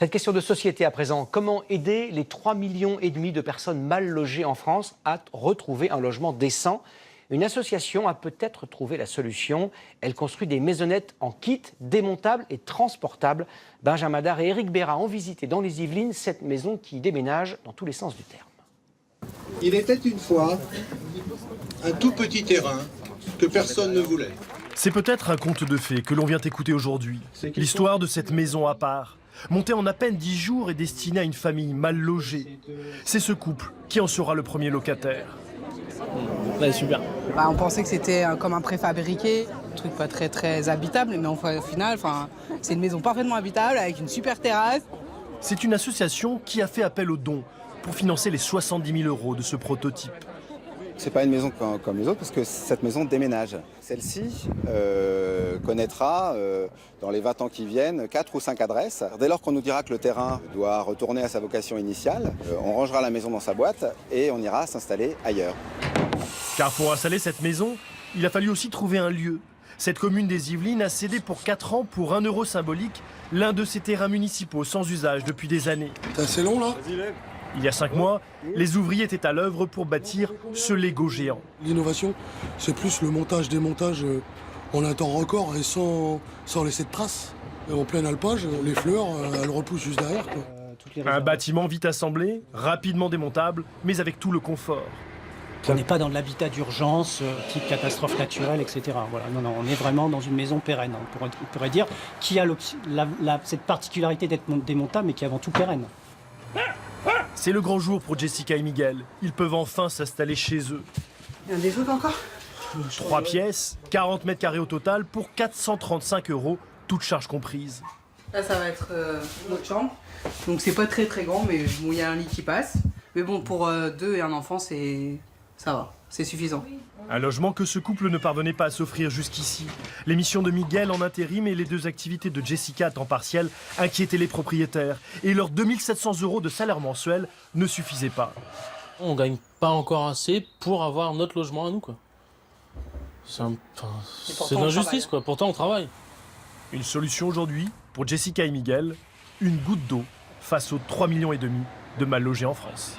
Cette question de société à présent, comment aider les 3,5 millions de personnes mal logées en France à retrouver un logement décent? Une association a peut-être trouvé la solution. Elle construit des maisonnettes en kit, démontables et transportables. Benjamin Dard et Éric Béra ont visité dans les Yvelines cette maison qui déménage dans tous les sens du terme. Il était une fois un tout petit terrain que personne ne voulait. C'est peut-être un conte de fées que l'on vient écouter aujourd'hui. L'histoire de cette maison à part, montée en à peine 10 jours et destinée à une famille mal logée. C'est ce couple qui en sera le premier locataire. Ouais, super. On pensait que c'était comme un préfabriqué, un truc pas très habitable, mais au final, c'est une maison parfaitement habitable avec une super terrasse. C'est une association qui a fait appel aux dons pour financer les 70 000 € de ce prototype. C'est pas une maison comme les autres parce que cette maison déménage. Celle-ci connaîtra dans les 20 ans qui viennent 4 ou 5 adresses. Dès lors qu'on nous dira que le terrain doit retourner à sa vocation initiale, on rangera la maison dans sa boîte et on ira s'installer ailleurs. Car pour installer cette maison, il a fallu aussi trouver un lieu. Cette commune des Yvelines a cédé pour 4 ans pour 1 € symbolique l'un de ses terrains municipaux sans usage depuis des années. C'est assez long là. Il y a 5 mois, les ouvriers étaient à l'œuvre pour bâtir ce Lego géant. L'innovation, c'est plus le montage-démontage en un temps record et sans laisser de traces. Et en plein alpage, les fleurs, elles repoussent juste derrière, quoi. Un bâtiment vite assemblé, rapidement démontable, mais avec tout le confort. On n'est pas dans de l'habitat d'urgence, type catastrophe naturelle, etc. Voilà. Non, on est vraiment dans une maison pérenne. On pourrait dire qui a cette particularité d'être démontable, mais qui est avant tout pérenne. C'est le grand jour pour Jessica et Miguel. Ils peuvent enfin s'installer chez eux. Il y a des autres encore? 3 pièces, 40 mètres carrés au total pour 435 €, toutes charges comprises. Là, ça va être notre chambre. Donc c'est pas très grand, mais bon, il y a un lit qui passe. Mais bon, pour 2 et un enfant, ça va, c'est suffisant. Un logement que ce couple ne parvenait pas à s'offrir jusqu'ici. Les missions de Miguel en intérim et les 2 activités de Jessica à temps partiel inquiétaient les propriétaires. Et leurs 2 700 € de salaire mensuel ne suffisaient pas. On gagne pas encore assez pour avoir notre logement à nous, quoi. C'est de l'injustice, quoi. Pourtant, on travaille. Une solution aujourd'hui pour Jessica et Miguel, une goutte d'eau face aux 3,5 millions de mal logés en France.